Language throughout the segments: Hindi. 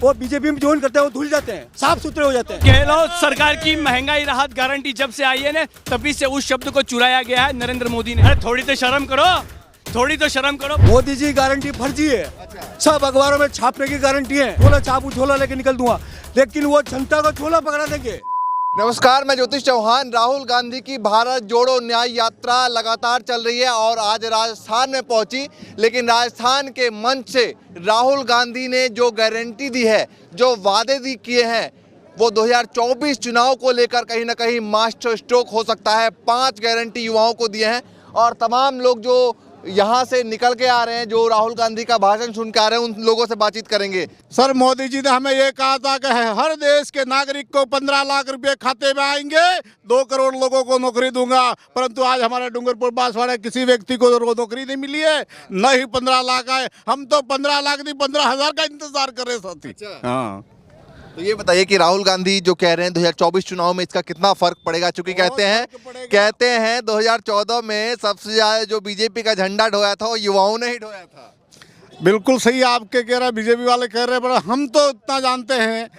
वो बीजेपी में ज्वाइन करते हैं वो धुल जाते हैं, साफ सुथरे हो जाते हैं। गहलोत सरकार की महंगाई राहत गारंटी जब से आई है ना, तभी से उस शब्द को चुराया गया है नरेंद्र मोदी ने। अरे थोड़ी तो शर्म करो, थोड़ी तो शर्म करो। मोदी जी गारंटी फर्जी है, सब अखबारों में छापने की गारंटी है। बोला चाकू छोला लेके निकल दूंगा, लेकिन वो जनता को छोला पकड़ा देंगे। नमस्कार, मैं ज्योतिष चौहान। राहुल गांधी की भारत जोड़ो न्याय यात्रा लगातार चल रही है और आज राजस्थान में पहुंची। लेकिन राजस्थान के मंच से राहुल गांधी ने जो गारंटी दी है, जो वादे किए हैं, वो 2024 चुनाव को लेकर कहीं ना कहीं मास्टर स्ट्रोक हो सकता है। 5 गारंटी युवाओं को दिए हैं और तमाम लोग जो यहाँ से निकल के आ रहे हैं, जो राहुल गांधी का भाषण सुन के आ रहे हैं, उन लोगों से बातचीत करेंगे। सर, मोदी जी ने हमें ये कहा था कि हर देश के नागरिक को 15 लाख रुपए खाते में आएंगे, 2 करोड़ लोगों को नौकरी दूंगा। परंतु आज हमारे डूंगरपुर बांसवाड़ा किसी व्यक्ति को नौकरी नहीं मिली है, न ही 15 लाख आए। हम तो 15 लाख नहीं 15,000 का इंतजार कर रहे साथी। हाँ, तो ये बताइए कि राहुल गांधी जो कह रहे हैं 2024 चुनाव में इसका कितना फर्क पड़ेगा? क्योंकि कहते हैं 2014 में सबसे ज्यादा जो बीजेपी का झंडा ढोया था वो युवाओं ने ही ढोया था। बिल्कुल सही आपके कह रहे हैं, बीजेपी वाले कह रहे हैं, पर हम तो इतना जानते हैं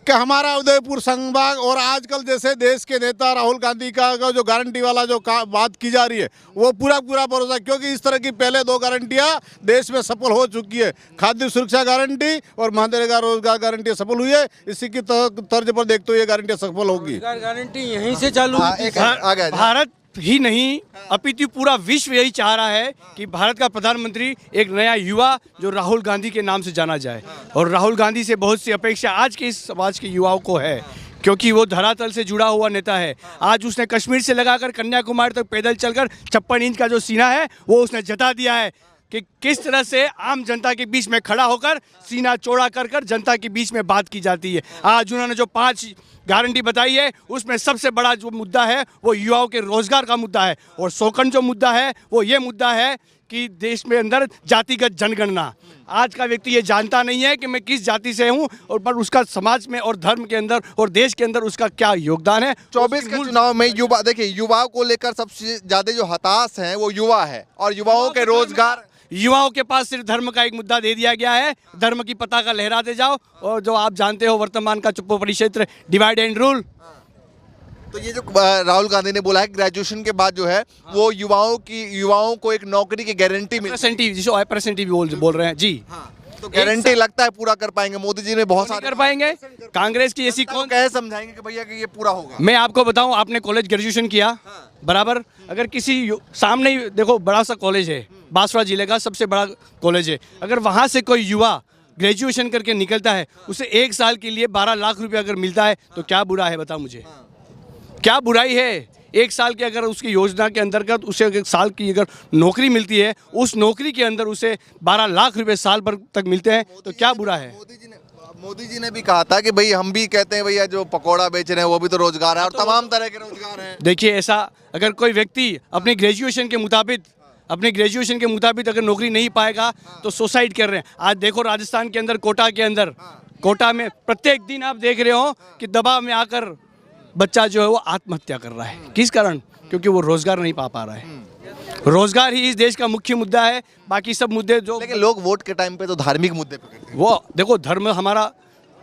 कि हमारा उदयपुर संभाग और आजकल जैसे देश के नेता राहुल गांधी का जो गारंटी वाला जो बात की जा रही है, वो पूरा भरोसा, क्योंकि इस तरह की पहले 2 गारंटियां देश में सफल हो चुकी है। खाद्य सुरक्षा गारंटी और मनरेगा रोजगार गारंटी सफल हुई है। इसी की तर्ज पर देखते हुए ये गारंटी सफल होगी। गारंटी यहीं से चालू हुई थी। भारत ही नहीं अपितु पूरा विश्व यही चाह रहा है कि भारत का प्रधानमंत्री एक नया युवा जो राहुल गांधी के नाम से जाना जाए। और राहुल गांधी से बहुत सी अपेक्षा आज के इस समाज के युवाओं को है, क्योंकि वो धरातल से जुड़ा हुआ नेता है। आज उसने कश्मीर से लगाकर कन्याकुमारी तक पैदल चलकर 56 इंच का जो सीना है वो उसने जता दिया है कि किस तरह से आम जनता के बीच में खड़ा होकर सीना चौड़ा कर जनता के बीच में बात की जाती है। आज उन्होंने जो 5 गारंटी बताई है, उसमें सबसे बड़ा जो मुद्दा है वो युवाओं के रोजगार का मुद्दा है। और सेकंड जो मुद्दा है वो ये मुद्दा है कि देश में अंदर जातिगत जनगणना। आज का व्यक्ति ये जानता नहीं है कि मैं किस जाति से हूँ, और पर उसका समाज में और धर्म के अंदर और देश के अंदर उसका क्या योगदान है। 24 के चुनाव में युवा, देखिए युवाओं को लेकर सबसे ज्यादा जो हताश है वो युवा है, और युवाओं के रोजगार। युवाओं के पास सिर्फ धर्म का एक मुद्दा दे दिया गया है, धर्म की पताका लहराते जाओ। और जो आप जानते हो वर्तमान का चुप्पो परिक्षेत्र, डिवाइड एंड रूल। तो ये जो राहुल गांधी ने बोला है ग्रेजुएशन के बाद जो है वो युवाओं को एक नौकरी की गारंटी मिली, जिसको परसेंटेज बोल रहे हैं जी। तो गारंटी लगता है पूरा कर पाएंगे मोदी जी ने? बहुत सारे कर पाएंगे। कांग्रेस की ऐसी कौन कैसे समझाएंगे कि भैया कि ये पूरा होगा? मैं आपको बताऊं, आपने कॉलेज ग्रेजुएशन किया बराबर, अगर किसी सामने ही देखो बड़ा सा कॉलेज है, बांसवाड़ा जिले का सबसे बड़ा कॉलेज है, अगर वहां से कोई युवा ग्रेजुएशन करके निकलता है, उसे 1 साल के लिए 12 लाख रुपए अगर मिलता है तो क्या बुरा है? बताओ मुझे, क्या बुराई है? 1 साल के अगर उसकी योजना के अंतर्गत उसे 1 साल की अगर नौकरी मिलती है, उस नौकरी के अंदर उसे 12 लाख रुपए साल भर तक मिलते हैं, तो क्या बुरा है? मोदी जी ने भी कहा था कि भाई हम भी कहते हैं भैया जो पकौड़ा बेच रहे हैं वो भी तो रोजगार है, और तमाम तरह के रोजगार हैं। देखिए, ऐसा अगर कोई व्यक्ति अपने ग्रेजुएशन के मुताबिक अगर नौकरी नहीं पाएगा तो सुसाइड कर रहे हैं। आज देखो राजस्थान के अंदर कोटा में प्रत्येक दिन आप देख रहे हो कि दबाव में आकर बच्चा जो है वो आत्महत्या कर रहा है। किस कारण? क्योंकि वो रोजगार नहीं पा रहा है। रोजगार ही इस देश का मुख्य मुद्दा है, बाकी सब मुद्दे जो, लेकिन लोग वोट के टाइम पे तो धार्मिक मुद्दे पे करते हैं। वो देखो, धर्म हमारा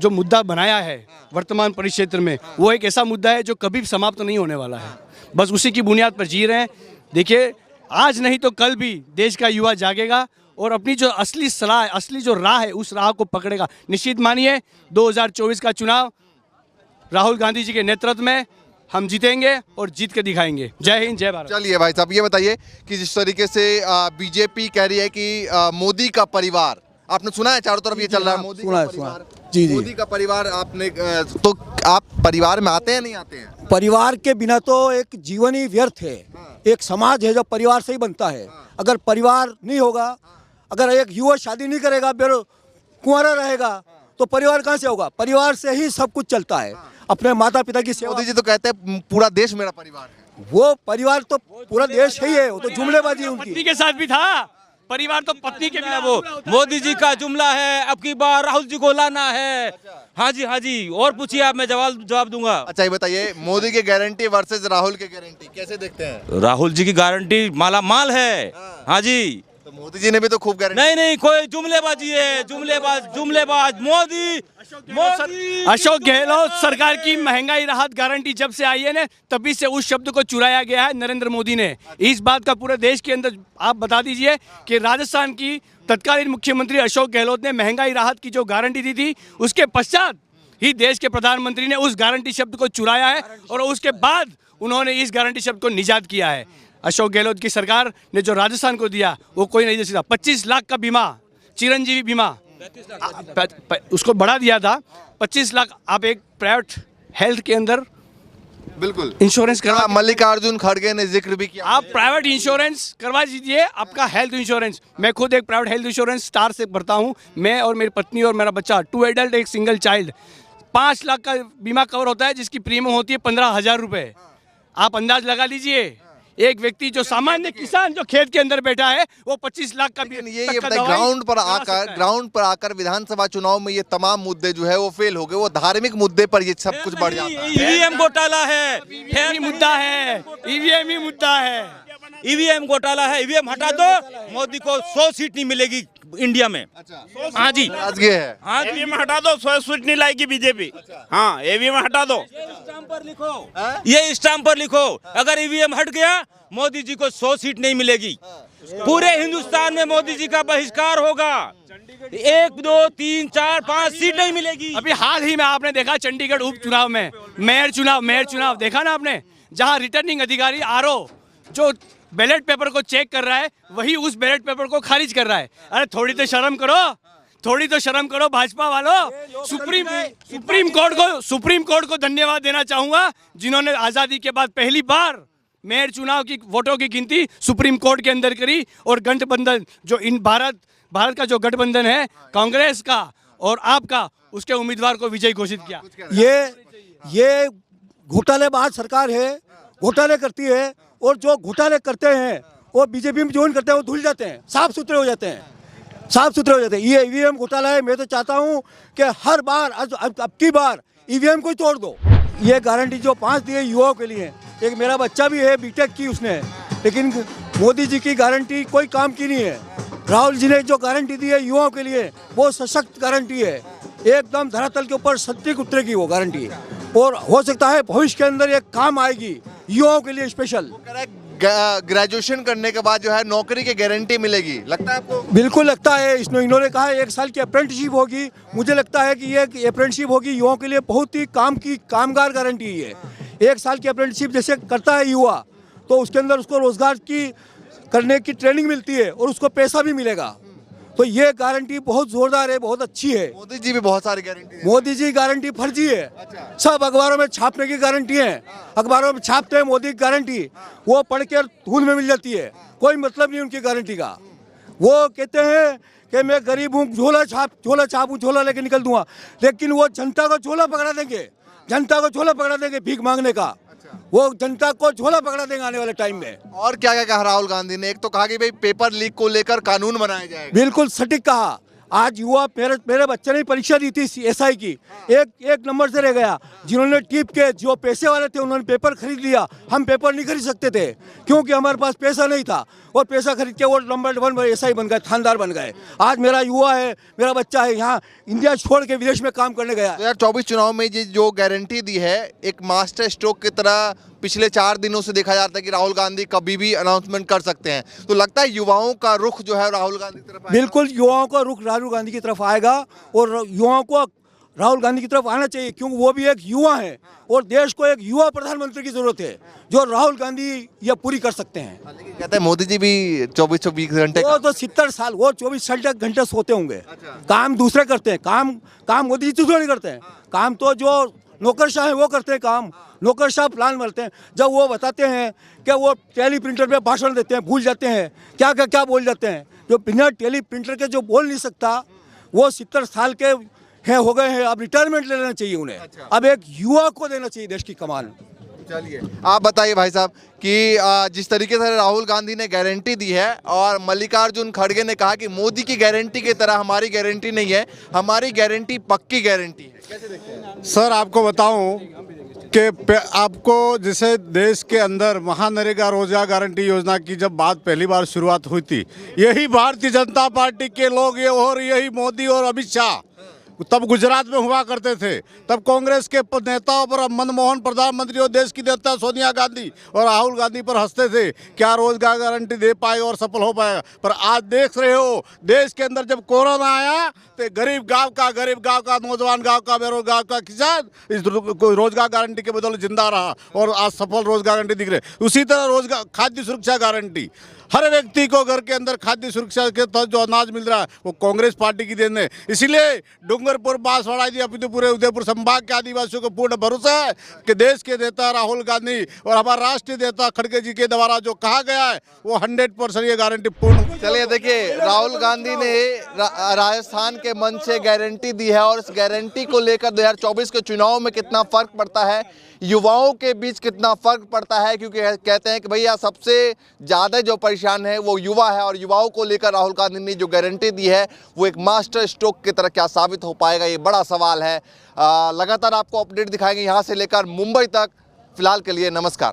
जो मुद्दा बनाया है वर्तमान परिक्षेत्र में, वो एक ऐसा मुद्दा है जो कभी समाप्त नहीं होने वाला है। बस उसी की बुनियाद पर जी रहे हैं। देखिए, आज नहीं तो कल भी देश का युवा जागेगा और अपनी जो असली जो राह है उस राह को पकड़ेगा। निश्चित मानिए 2024 का चुनाव राहुल गांधी जी के नेतृत्व में हम जीतेंगे और जीत के दिखाएंगे। जय हिंद, जय भारत। चलिए भाई साहब, ये बताइए कि जिस तरीके से बीजेपी कह रही है कि मोदी का परिवार, आपने सुना है चारों तरफ ये चल रहा है, मोदी का परिवार, जी, मोदी का परिवार, आपने तो आप परिवार में आते हैं नहीं आते हैं? परिवार के बिना तो एक जीवन ही व्यर्थ है। एक समाज है जो परिवार से ही बनता है। अगर परिवार नहीं होगा, अगर एक युवा शादी नहीं करेगा, कुंवारा रहेगा, तो परिवार कहाँ से होगा? परिवार से ही सब कुछ चलता है। अपने माता पिता की सेवा। मोदी जी तो कहते हैं पूरा देश मेरा परिवार है। वो परिवार तो पूरा देश ही है, वो तो जुमलेबाजी है उनकी। पत्नी के साथ भी था परिवार, तो पत्नी के बिना वो मोदी जी का जुमला है। अब की बार राहुल जी को लाना है। हाँ जी, और पूछिए आप, मैं जवाब दूंगा। अच्छा, ये बताइए मोदी की गारंटी वर्सेस राहुल की गारंटी कैसे देखते हैं? राहुल जी की गारंटी माला माल है। हाँ जी, तो मोदी जी ने भी तो खूब गारंटी। नहीं नहीं, कोई जुमलेबाजी है, जुमलेबाज मोदी। अशोक गहलोत सरकार की महंगाई राहत गारंटी जब से आई है ना, तभी से उस शब्द को चुराया गया है नरेंद्र मोदी ने। इस बात का पूरे देश के अंदर आप बता दीजिए कि राजस्थान की तत्कालीन मुख्यमंत्री अशोक गहलोत ने महंगाई राहत की जो गारंटी दी थी, उसके पश्चात ही देश के प्रधानमंत्री ने उस गारंटी शब्द को चुराया है और उसके बाद उन्होंने इस गारंटी शब्द को निजात किया है। अशोक गहलोत की सरकार ने जो राजस्थान को दिया वो कोई नहीं दे सकता। 25 लाख का बीमा, चिरंजीवी बीमा, उसको बढ़ा दिया था 25 लाख। आप एक प्राइवेट हेल्थ के अंदर बिल्कुल इंश्योरेंस करवा, मल्लिकार्जुन खड़गे ने जिक्र भी किया। आप प्राइवेट इंश्योरेंस करवा दीजिए, आपका हेल्थ इंश्योरेंस। मैं खुद एक प्राइवेट हेल्थ इंश्योरेंस स्टार से भरता हूँ, मैं और मेरी पत्नी और मेरा बच्चा, 2 एडल्ट एक सिंगल चाइल्ड। 5 लाख का बीमा कवर होता है जिसकी प्रीमियम होती है 15,000 रुपये। आप अंदाज लगा लीजिए, एक व्यक्ति जो सामान्य किसान जो खेत के अंदर बैठा है वो 25 लाख का ये ग्राउंड पर आकर विधानसभा चुनाव में ये तमाम मुद्दे जो है वो फेल हो गए। वो धार्मिक मुद्दे पर ये सब कुछ बढ़ जाता है। ईवीएम घोटाला है, मुद्दा है, ईवीएम ही मुद्दा है। ईवीएम घोटाला है। ईवीएम हटा दो, मोदी को 100 सीट नहीं मिलेगी इंडिया में। हाँ जी, राजकीय है। हाँ, ईवीएम हटा दो, 100 सीट नहीं लाएगी बीजेपी। हाँ, ईवीएम हटा दो, स्टाम्प पर लिखो, ये स्टाम्प पर लिखो, अगर ईवीएम हट गया मोदी जी को 100 सीट नहीं मिलेगी। पूरे हिंदुस्तान में मोदी जी का बहिष्कार होगा। 1, 2, 3, 4, 5 सीट नहीं मिलेगी। अभी हाल ही में आपने देखा चंडीगढ़ उपचुनाव में मेयर चुनाव देखा ना आपने, जहां रिटर्निंग अधिकारी आरओ जो बैलेट पेपर को चेक कर रहा है वही उस बैलेट पेपर को खारिज कर रहा है। अरे थोड़ी तो शर्म करो, थोड़ी तो शर्म करो भाजपा वालों। सुप्रीम कोर्ट को धन्यवाद देना चाहूंगा जिन्होंने आजादी के बाद पहली बार मेयर चुनाव की वोटों की गिनती सुप्रीम कोर्ट के अंदर करी और गठबंधन जो इन भारत का जो गठबंधन है कांग्रेस का और आपका, उसके उम्मीदवार को विजयी घोषित किया। ये घोटालेबाज सरकार है, घोटाले करती है और जो घोटाले करते हैं वो बीजेपी में ज्वाइन करते हैं, वो धुल जाते हैं, साफ सुथरे हो जाते हैं। ये ईवीएम घोटाला है। मैं तो चाहता हूँ कि हर बार अब की बार ईवीएम को ही तोड़ दो। ये गारंटी जो 5 दी है युवाओं के लिए, एक मेरा बच्चा भी है बीटेक की उसने, लेकिन मोदी जी की गारंटी कोई काम की नहीं है। राहुल जी ने जो गारंटी दी है युवाओं के लिए वो सशक्त गारंटी है, एकदम धरातल के ऊपर सटीक उतरेगी वो गारंटी, और हो सकता है भविष्य के अंदर ये काम आएगी युवाओं के लिए स्पेशल। ग्रेजुएशन करने के बाद जो है नौकरी की गारंटी मिलेगी, लगता है आपको? बिल्कुल लगता है। इन्होंने कहा है 1 साल की अप्रेंटिसशिप होगी। मुझे लगता है कि ये अप्रेंटिसशिप होगी युवाओं के लिए बहुत ही कामगार गारंटी है। 1 साल की अप्रेंटिसशिप जैसे करता है युवा तो उसके अंदर उसको रोजगार की करने की ट्रेनिंग मिलती है और उसको पैसा भी मिलेगा। तो ये गारंटी बहुत जोरदार है, बहुत अच्छी है। मोदी जी भी बहुत सारी गारंटी, मोदी जी गारंटी फर्जी है। अच्छा। सब अखबारों में छापने की गारंटी है, अखबारों में छापते हैं मोदी की गारंटी, वो पढ़ के धूल में मिल जाती है, कोई मतलब नहीं उनकी गारंटी का। वो कहते हैं कि मैं गरीब हूँ, झोला लेके निकल दूंगा, लेकिन वो जनता को झोला पकड़ा देंगे, भीख मांगने का। वो जनता को झोला पकड़ा देंगे आने वाले टाइम में। और क्या कहा राहुल गांधी ने? एक तो कहा कि भाई पेपर लीक को लेकर कानून बनाया जाएगा। बिल्कुल सटीक कहा। आज युवा, मेरे बच्चे ने परीक्षा दी थी एसआई की, एक नंबर से रह गया। जिन्होंने टिप के जो पैसे वाले थे उन्होंने पेपर खरीद लिया। हम पेपर नहीं खरीद सकते थे क्योंकि हमारे पास पैसा नहीं था, और पैसा खरीद के वो नंबर 1 एसआई बन गए, थानेदार बन गए। आज मेरा युवा है, मेरा बच्चा है, यहाँ इंडिया छोड़ के विदेश में काम करने गया। 2024 चुनाव में जो गारंटी दी है, एक मास्टर स्ट्रोक की तरह पिछले 4 दिनों से देखा जाता है कि राहुल गांधी कभी भी अनाउंसमेंट कर सकते हैं। तो लगता है युवाओं का रुख जो है राहुल गांधी की तरफ, बिल्कुल युवाओं का रुख राहुल गांधी की तरफ आएगा, और युवाओं को राहुल गांधी की तरफ आना चाहिए क्योंकि वो भी एक युवा है और देश को एक युवा प्रधानमंत्री की जरूरत है जो राहुल गांधी ये पूरी कर सकते हैं। कहते हैं मोदी जी भी 24-24 घंटे, वो तो 70 साल, वो 24 घंटे सोते होंगे। काम दूसरे करते हैं, काम मोदी जी तो नहीं करते हैं। काम तो जो नौकरशाह है वो करते हैं, काम नौकरशाह प्लान बनते हैं। जब वो बताते हैं कि वो टेली प्रिंटर पे भाषण देते हैं, भूल जाते हैं क्या बोल जाते हैं। जो बिना टेली प्रिंटर के जो बोल नहीं सकता वो 70 साल के हो गए हैं, अब रिटायरमेंट ले लेना चाहिए उन्हें। अब एक युवा को देना चाहिए देश की कमान। चलिए आप बताइए भाई साहब कि जिस तरीके से राहुल गांधी ने गारंटी दी है और मल्लिकार्जुन खड़गे ने कहा कि मोदी की गारंटी की तरह हमारी गारंटी नहीं है, हमारी गारंटी पक्की गारंटी है, कैसे देखते हैं? सर आपको बताऊं आपको जैसे देश के अंदर महानरेगा रोजगार गारंटी योजना की जब बात पहली बार शुरुआत हुई थी, यही भारतीय जनता पार्टी के लोग ये और यही मोदी और अमित शाह तब गुजरात में हुआ करते थे, तब कांग्रेस के नेताओं पर मनमोहन प्रधानमंत्री और देश की नेता सोनिया गांधी और राहुल गांधी पर हंसते थे क्या रोजगार गारंटी दे पाएगा और सफल हो पाएगा। पर आज देख रहे हो देश के अंदर जब कोरोना आया तो गरीब गांव का नौजवान गांव का बेरोजगार का किसान इस रोजगार गारंटी के बदौलत जिंदा रहा और आज सफल रोजगार गारंटी दिख रहे। उसी तरह रोजगार खाद्य सुरक्षा गारंटी, हर व्यक्ति को घर के अंदर खाद्य सुरक्षा के तहत जो अनाज मिल रहा है वो कांग्रेस पार्टी की देन है। इसीलिए डूंगरपुर, बांसवाड़ा जी, अपने पूरे उदयपुर संभाग के आदिवासियों को पूर्ण भरोसा है कि देश के नेता राहुल गांधी और हमारा राष्ट्रीय नेता खड़गे जी के द्वारा जो कहा गया है वो 100% ये गारंटी पूर्ण। चलिए देखिए, राहुल गांधी ने राजस्थान के मंच से गारंटी दी है और इस गारंटी को लेकर 2024 के चुनाव में कितना फर्क पड़ता है, युवाओं के बीच कितना फर्क पड़ता है, क्योंकि कहते हैं कि भैया सबसे ज़्यादा जो परेशान है वो युवा है और युवाओं को लेकर राहुल गांधी ने जो गारंटी दी है वो एक मास्टर स्ट्रोक की तरह क्या साबित हो पाएगा, ये बड़ा सवाल है। लगातार आपको अपडेट दिखाएंगे यहाँ से लेकर मुंबई तक। फिलहाल के लिए नमस्कार।